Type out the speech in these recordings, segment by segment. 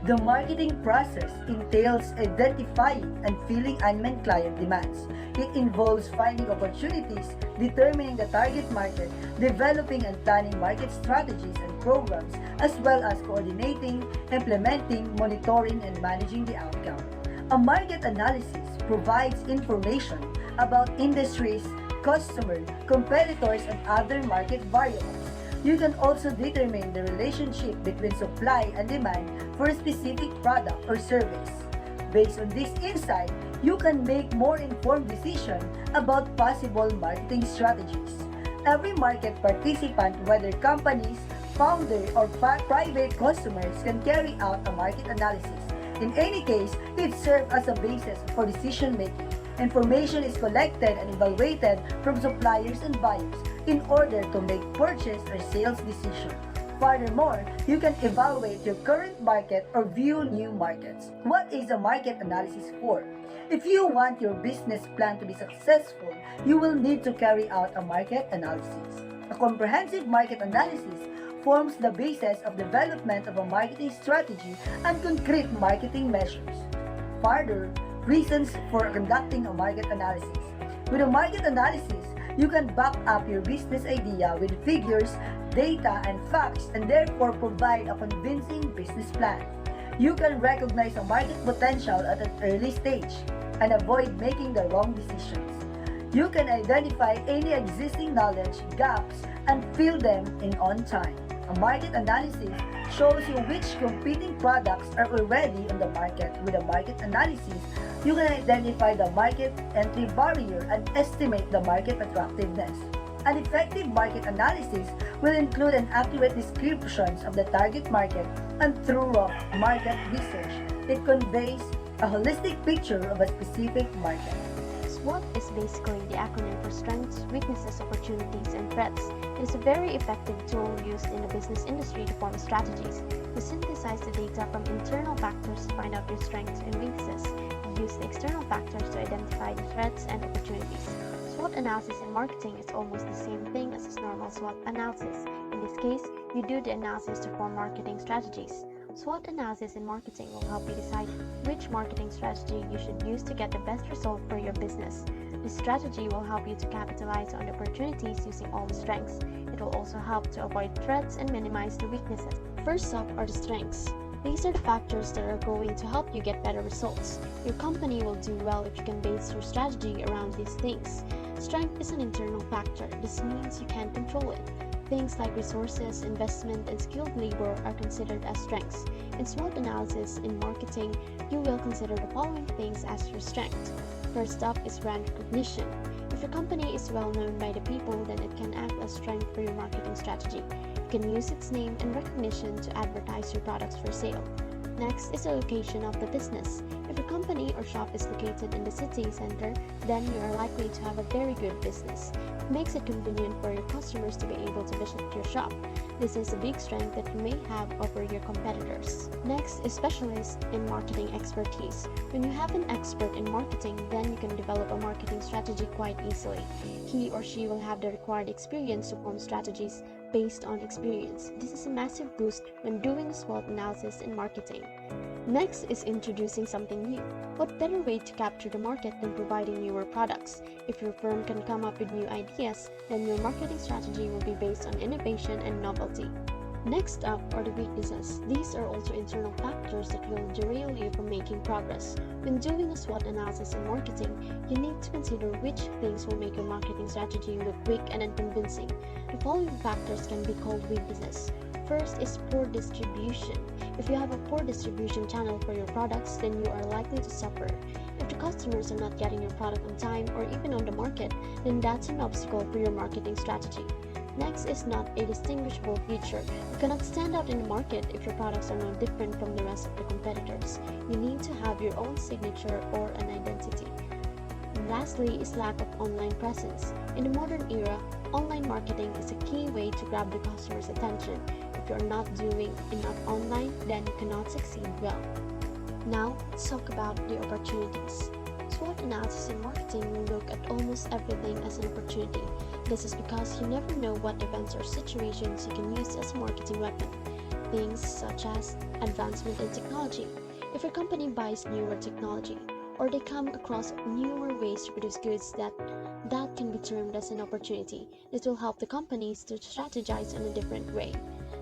The marketing process entails identifying and filling unmet client demands. It involves finding opportunities, determining the target market, developing and planning market strategies and programs, as well as coordinating, implementing, monitoring, and managing the outcome. A market analysis provides information about industries, customers, competitors, and other market variables. You can also determine the relationship between supply and demand for a specific product or service. Based on this insight, you can make more informed decisions about possible marketing strategies. Every market participant, whether companies, founder, or private customers, can carry out a market analysis. In any case, it serves as a basis for decision making. Information is collected and evaluated from suppliers and buyers in order to make purchase or sales decisions. Furthermore, you can evaluate your current market or view new markets. What is a market analysis for? If you want your business plan to be successful, you will need to carry out a market analysis. A comprehensive market analysis forms the basis of development of a marketing strategy and concrete marketing measures. Further, reasons for conducting a market analysis. With a market analysis, you can back up your business idea with figures, data, and facts, and therefore provide a convincing business plan. You can recognize a market potential at an early stage and avoid making the wrong decisions. You can identify any existing knowledge gaps and fill them in on time. A market analysis shows you which competing products are already on the market. With a market analysis, you can identify the market entry barrier and estimate the market attractiveness. An effective market analysis will include an accurate description of the target market and thorough market research. It conveys a holistic picture of a specific market. SWOT is basically the acronym for strengths, weaknesses, opportunities, and threats. It is a very effective tool used in the business industry to form strategies. You synthesize the data from internal factors to find out your strengths and weaknesses. You use the external factors to identify the threats and opportunities. SWOT analysis in marketing is almost the same thing as a normal SWOT analysis. In this case, you do the analysis to form marketing strategies. SWOT analysis in marketing will help you decide which marketing strategy you should use to get the best result for your business. This strategy will help you to capitalize on the opportunities using all the strengths. It will also help to avoid threats and minimize the weaknesses. First up are the strengths. These are the factors that are going to help you get better results. Your company will do well if you can base your strategy around these things. Strength is an internal factor. This means you can control it. Things like resources, investment, and skilled labor are considered as strengths. In SWOT analysis in marketing, you will consider the following things as your strength. First up is brand recognition. If your company is well known by the people, then it can act as strength for your marketing strategy. You can use its name and recognition to advertise your products for sale. Next is the location of the business. If your company or shop is located in the city center, then you are likely to have a very good business. It makes it convenient for your customers to be able to visit your shop. This is a big strength that you may have over your competitors. Next is specialist in marketing expertise. When you have an expert in marketing, then you can develop a marketing strategy quite easily. He or she will have the required experience to form strategies based on experience. This is a massive boost when doing a SWOT analysis in marketing. Next is introducing something new. What better way to capture the market than providing newer products? If your firm can come up with new ideas, then your marketing strategy will be based on innovation and novelty. Next up are the weaknesses. These are also internal factors that will derail you from making progress. When doing a SWOT analysis in marketing, you need to consider which things will make your marketing strategy look weak and unconvincing. The following factors can be called weaknesses. First is poor distribution. If you have a poor distribution channel for your products, then you are likely to suffer. If the customers are not getting your product on time or even on the market, then that's an obstacle for your marketing strategy. Next is not a distinguishable feature. You cannot stand out in the market if your products are no different from the rest of the competitors. You need to have your own signature or an identity. And lastly is lack of online presence. In the modern era, online marketing is a key way to grab the customer's attention. If you're not doing enough online, then you cannot succeed well. Now, let's talk about the opportunities. SWOT analysis in marketing will look at almost everything as an opportunity. This is because you never know what events or situations you can use as a marketing weapon. things such as advancement in technology. If your company buys newer technology, or they come across newer ways to produce goods that can be termed as an opportunity, this will help the companies to strategize in a different way.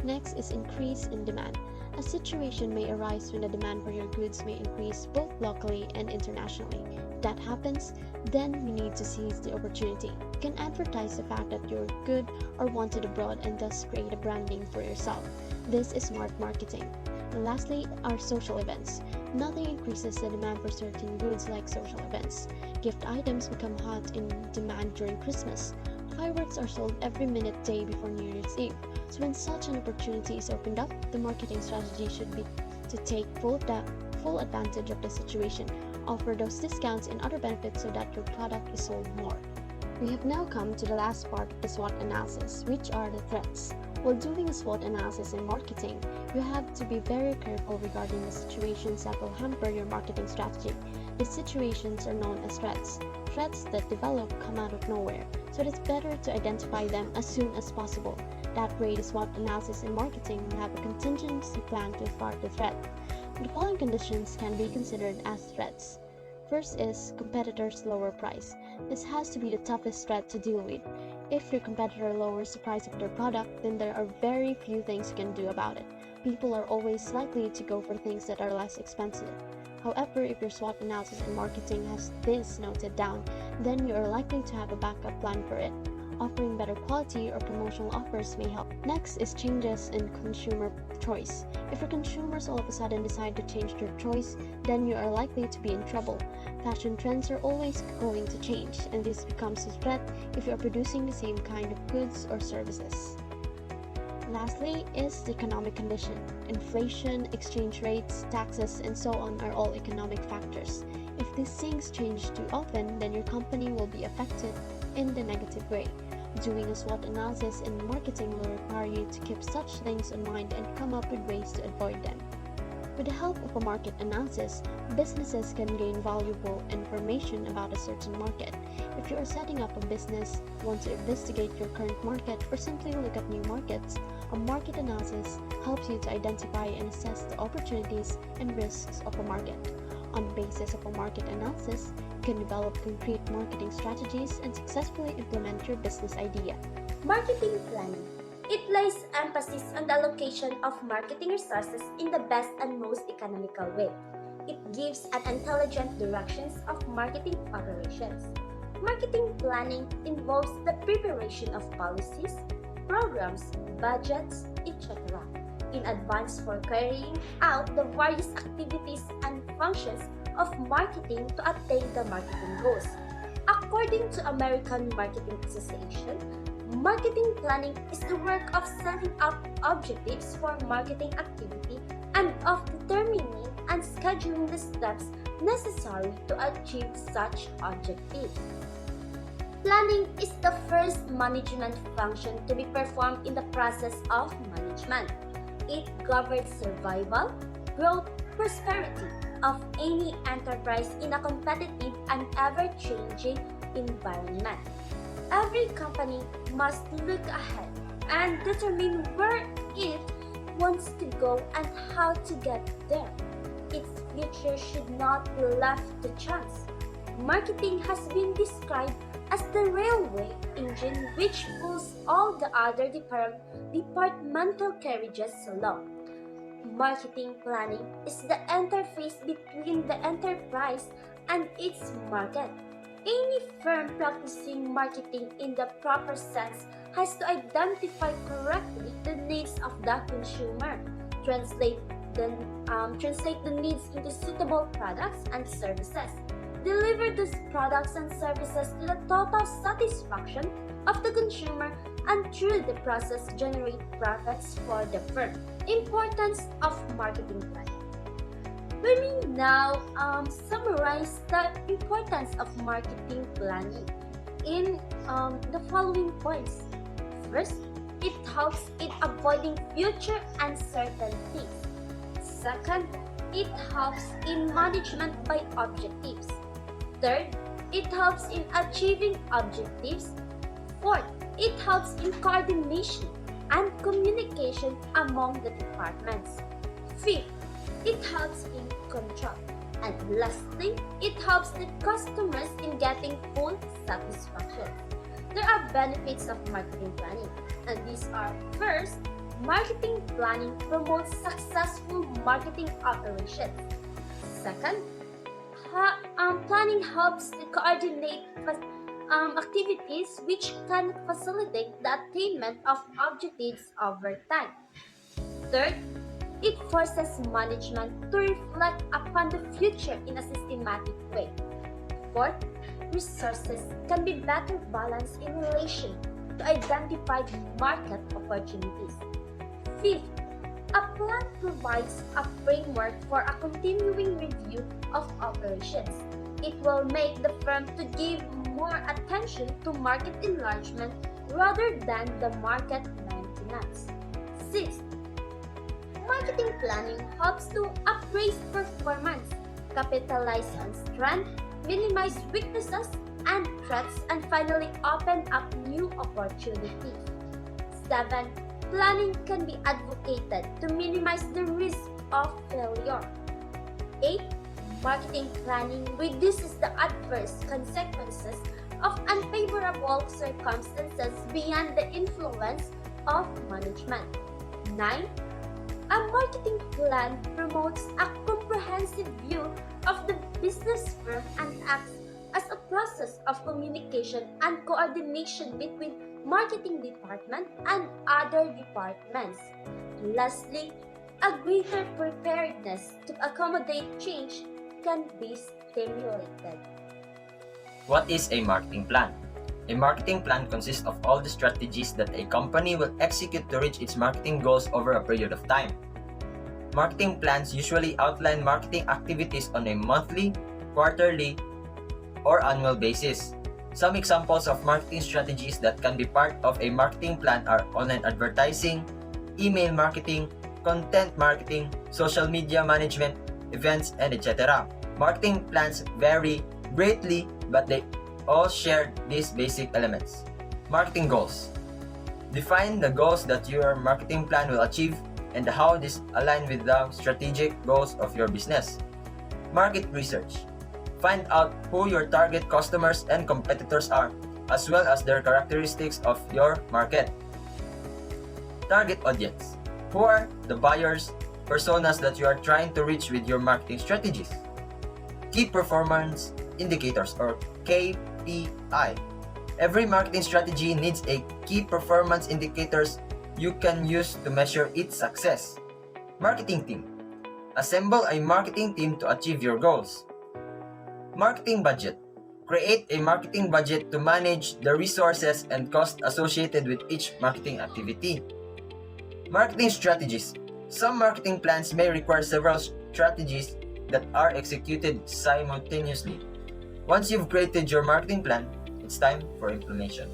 Next is increase in demand. A situation may arise when the demand for your goods may increase both locally and internationally. If that happens, then you need to seize the opportunity. You can advertise the fact that you're good or wanted abroad and thus create a branding for yourself. This is smart marketing. And lastly are social events. Nothing increases the demand for certain goods like social events. Gift items become hot in demand during Christmas. Fireworks are sold every minute day before New Year's Eve. So when such an opportunity is opened up, the marketing strategy should be to take full advantage of the situation, offer those discounts and other benefits so that your product is sold more. We have now come to the last part of the SWOT analysis, which are the threats. While doing a SWOT analysis in marketing, you have to be very careful regarding the situations that will hamper your marketing strategy. These situations are known as threats. Threats that develop come out of nowhere, so it is better to identify them as soon as possible. That way, the SWOT analysis in marketing will have a contingency plan to thwart the threat. The following conditions can be considered as threats. First is competitors' lower price. This has to be the toughest threat to deal with. If your competitor lowers the price of their product, then there are very few things you can do about it. People are always likely to go for things that are less expensive. However, if your SWOT analysis and marketing has this noted down, then you are likely to have a backup plan for it. Offering better quality or promotional offers may help. Next is changes in consumer choice. If your consumers all of a sudden decide to change their choice, then you are likely to be in trouble. Fashion trends are always going to change, and this becomes a threat if you are producing the same kind of goods or services. Lastly is the economic condition. Inflation, exchange rates, taxes, and so on are all economic factors. If these things change too often, then your company will be affected in the negative way. Doing a SWOT analysis in marketing will require you to keep such things in mind and come up with ways to avoid them. With the help of a market analysis, businesses can gain valuable information about a certain market. If you are setting up a business, want to investigate your current market, or simply look at new markets, a market analysis helps you to identify and assess the opportunities and risks of a market. On the basis of a market analysis, you can develop concrete marketing strategies and successfully implement your business idea. Marketing planning. It lays emphasis on the allocation of marketing resources in the best and most economical way. It gives an intelligent directions of marketing operations. Marketing planning involves the preparation of policies, programs, budgets, etc. in advance for carrying out the various activities and functions of marketing to attain the marketing goals. According to American Marketing Association, marketing planning is the work of setting up objectives for marketing activity and of determining and scheduling the steps necessary to achieve such objectives. Planning is the first management function to be performed in the process of management. It governs survival, growth, prosperity of any enterprise in a competitive and ever-changing environment. Every company must look ahead and determine where it wants to go and how to get there. Its future should not be left to chance. Marketing has been described as the railway engine which pulls all the other departmental carriages along. Marketing planning is the interface between the enterprise and its market. Any firm practicing marketing in the proper sense has to identify correctly the needs of the consumer, translate the needs into suitable products and services, deliver these products and services to the total satisfaction of the consumer, and through the process generate profits for the firm. Importance of marketing planning. Let me now summarize the importance of marketing planning in the following points. First, it helps in avoiding future uncertainties. Second, it helps in management by objectives. Third, it helps in achieving objectives. Fourth, it helps in coordination and communication among the departments. Fifth, it helps in control. And lastly, it helps the customers in getting full satisfaction. There are benefits of marketing planning, and these are: first, marketing planning promotes successful marketing operations. Second, planning helps to coordinate activities which can facilitate the attainment of objectives over time. Third, it forces management to reflect upon the future in a systematic way. Fourth, resources can be better balanced in relation to identified market opportunities. Fifth, a plan provides a framework for a continuing review of operations. It will make the firm to give more attention to market enlargement rather than the market maintenance. Sixth, marketing planning helps to appraise performance, capitalize on strength, minimize weaknesses and threats, and finally open up new opportunities. 7. Planning can be advocated to minimize the risk of failure. 8. Marketing planning reduces the adverse consequences of unfavorable circumstances beyond the influence of management. 9. A marketing plan promotes a comprehensive view of the business firm and acts as a process of communication and coordination between marketing department and other departments. Lastly, a greater preparedness to accommodate change can be stimulated. What is a marketing plan? A marketing plan consists of all the strategies that a company will execute to reach its marketing goals over a period of time. Marketing plans usually outline marketing activities on a monthly, quarterly, or annual basis. Some examples of marketing strategies that can be part of a marketing plan are online advertising, email marketing, content marketing, social media management, events, and etc. Marketing plans vary greatly, but they all share these basic elements. Marketing goals. Define the goals that your marketing plan will achieve and how this align with the strategic goals of your business. Market research. Find out who your target customers and competitors are, as well as their characteristics of your market. Target audience. Who are the buyers, personas that you are trying to reach with your marketing strategies? Key performance indicators, or KPI. Every marketing strategy needs a key performance indicators you can use to measure its success. Marketing team. Assemble a marketing team to achieve your goals. Marketing budget. Create a marketing budget to manage the resources and costs associated with each marketing activity. Marketing strategies. Some marketing plans may require several strategies that are executed simultaneously. Once you've created your marketing plan, it's time for implementation.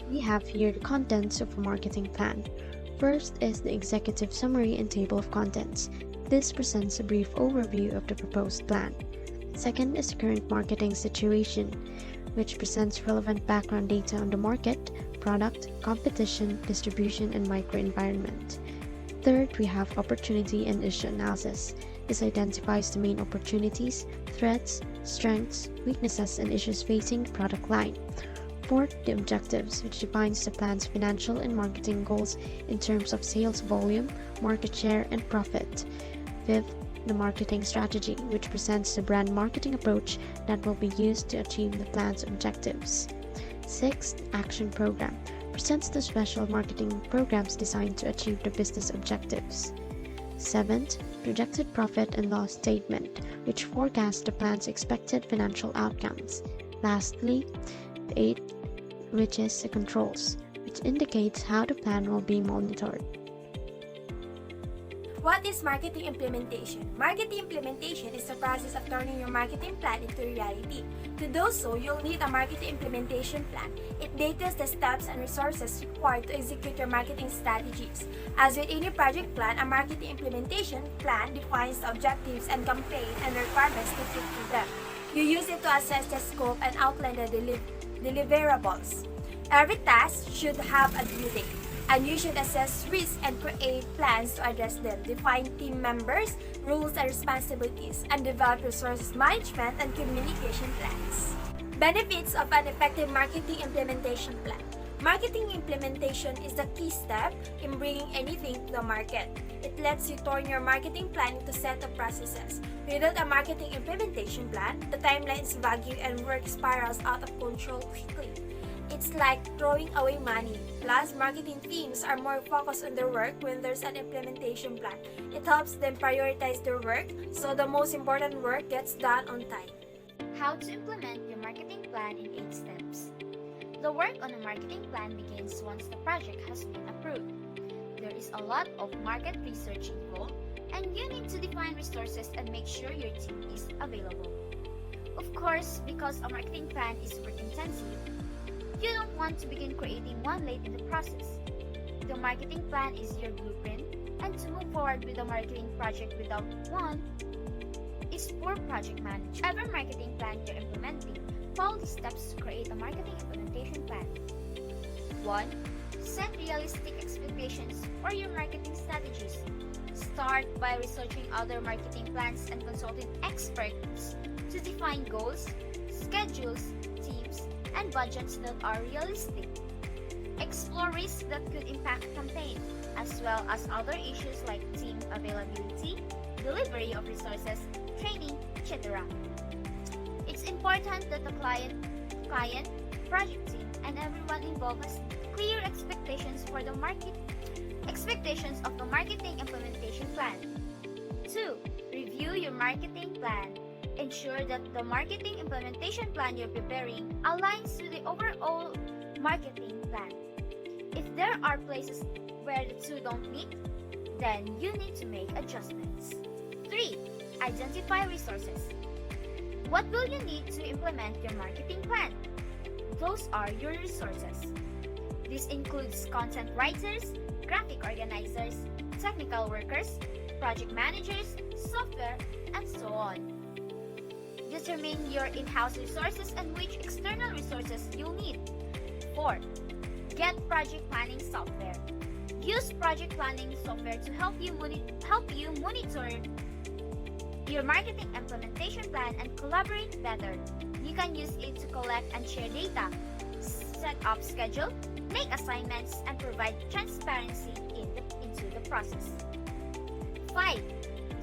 We have here the contents of a marketing plan. First is the executive summary and table of contents. This presents a brief overview of the proposed plan. Second is the current marketing situation, which presents relevant background data on the market, product, competition, distribution, and microenvironment. Third, we have opportunity and issue analysis. This identifies the main opportunities, threats, strengths, weaknesses, and issues facing the product line. Fourth, the objectives, which defines the plan's financial and marketing goals in terms of sales volume, market share, and profit. Fifth, the marketing strategy, which presents the brand marketing approach that will be used to achieve the plan's objectives. Sixth, action program, presents the special marketing programs designed to achieve the business objectives. Seventh, projected profit and loss statement, which forecasts the plan's expected financial outcomes. Lastly, the eighth, which is the controls, which indicates how the plan will be monitored. What is marketing implementation? Marketing implementation is the process of turning your marketing plan into reality. To do so, you'll need a marketing implementation plan. It details the steps and resources required to execute your marketing strategies. As with any project plan, a marketing implementation plan defines the objectives and campaign and requirements to fit with them. You use it to assess the scope and outline the deliverables. Every task should have a due date. and you should assess risks and create plans to address them. Define team members, roles and responsibilities, and develop resources management and communication plans. Benefits of an effective marketing implementation plan. Marketing implementation is the key step in bringing anything to the market. It lets you turn your marketing plan into a set of processes. Without a marketing implementation plan, the timeline is vague and work spirals out of control quickly. It's like throwing away money. Plus, marketing teams are more focused on their work when there's an implementation plan. It helps them prioritize their work, so the most important work gets done on time. How to implement your marketing plan in 8 steps. The work on a marketing plan begins once the project has been approved. There is a lot of market research involved, and you need to define resources and make sure your team is available. Of course, because a marketing plan is work intensive, you don't want to begin creating one late in the process. The marketing plan is your blueprint, and to move forward with a marketing project without one is poor project management. Whatever marketing plan you're implementing, follow the steps to create a marketing implementation plan. 1. Set realistic expectations for your marketing strategies. Start by researching other marketing plans and consulting experts to define goals, schedules, teams, and budgets that are realistic. Explore risks that could impact campaign, as well as other issues like team availability, delivery of resources, training, etc. It's important that the client, project team, and everyone involved has clear expectations of the marketing implementation plan. 2. Review your marketing plan. Ensure that the marketing implementation plan you're preparing aligns to the overall marketing plan. If there are places where the two don't meet, then you need to make adjustments. 3. Identify resources. What will you need to implement your marketing plan? Those are your resources. This includes content writers, graphic organizers, technical workers, project managers, software, and so on. Determine your in-house resources and which external resources you'll need. 4. Get project planning software. Use project planning software to help you monitor your marketing implementation plan and collaborate better. You can use it to collect and share data, set up schedule, make assignments, and provide transparency into the process. 5.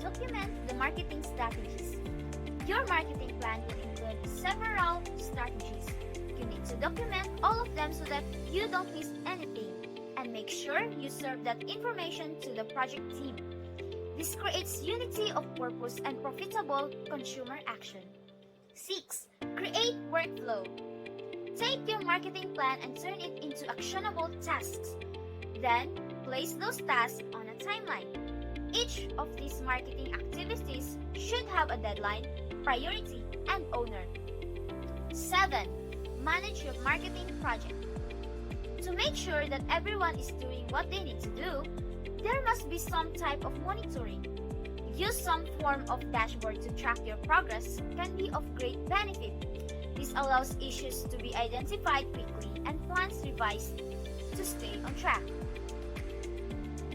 Document the marketing strategies. Your marketing plan will include several strategies. You need to document all of them so that you don't miss anything, and make sure you serve that information to the project team. This creates unity of purpose and profitable consumer action. 6. Create workflow. Take your marketing plan and turn it into actionable tasks. Then, place those tasks on a timeline. Each of these marketing activities should have a deadline, priority, and owner. 7. Manage your marketing project. To make sure that everyone is doing what they need to do, there must be some type of monitoring. Use some form of dashboard to track your progress can be of great benefit. This allows issues to be identified quickly and plans revised to stay on track.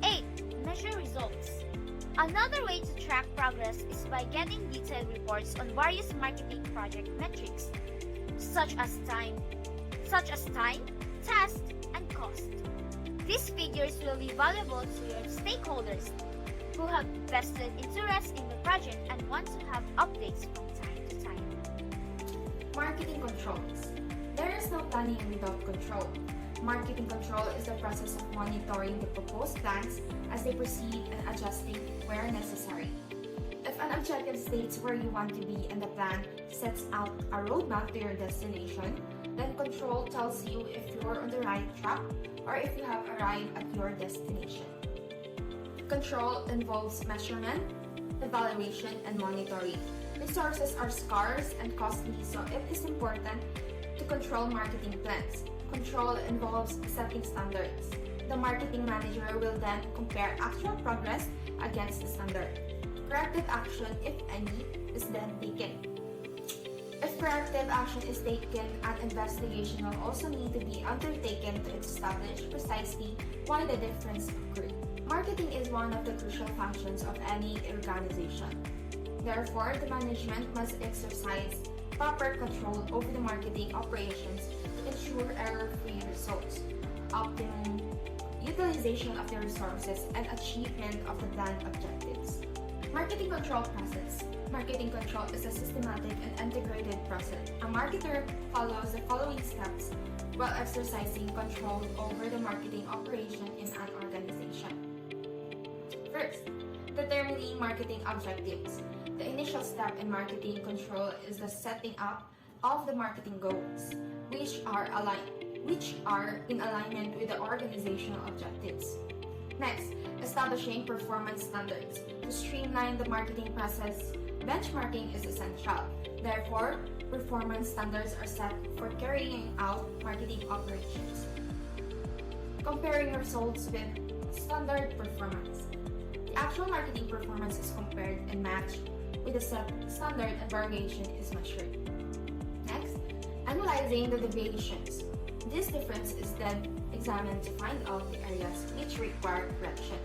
8. Measure results. Another way to track progress is by getting detailed reports on various marketing project metrics, such as time, task, and cost. These figures will be valuable to your stakeholders who have vested interest in the project and want to have updates from time to time. Marketing controls. There is no planning without control. Marketing control is the process of monitoring the proposed plans as they proceed and adjusting where necessary. If an objective states where you want to be and the plan sets out a roadmap to your destination, then control tells you if you're on the right track or if you have arrived at your destination. Control involves measurement, evaluation, and monitoring. Resources are scarce and costly, so it is important to control marketing plans. Control involves setting standards. The marketing manager will then compare actual progress against the standard. Corrective action, if any, is then taken. If If proactive action is taken, an investigation will also need to be undertaken to establish precisely why the difference occurred. Marketing is one of the crucial functions of any organization. Therefore, the management must exercise proper control over the marketing operations to ensure error-free results, optimum utilization of the resources, and achievement of the planned objectives. Marketing control process. Marketing control is a systematic and integrated process. A marketer follows the following steps while exercising control over the marketing operation in an organization. First, determining marketing objectives. The initial step in marketing control is the setting up of the marketing goals, which are in alignment with the organizational objectives. Next, establishing performance standards. To streamline the marketing process, benchmarking is essential. Therefore, performance standards are set for carrying out marketing operations. Comparing results with standard performance. The actual marketing performance is compared and matched with the set standard, and variation is measured. Next, analyzing the deviations. This difference is then examined to find out the areas which require correction.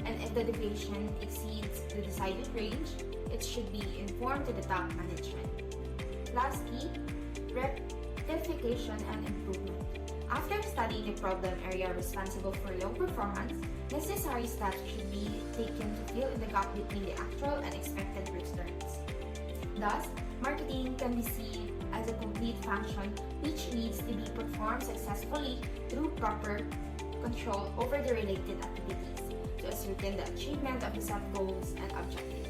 And if the deviation exceeds the decided range, it should be informed to the top management. Lastly, rectification and improvement. After studying the problem area responsible for low performance, necessary steps should be taken to fill in the gap between the actual and expected returns. Thus, marketing can be seen as a complete function which needs to be performed successfully through proper control over the related activities to ascertain the achievement of the set goals and objectives.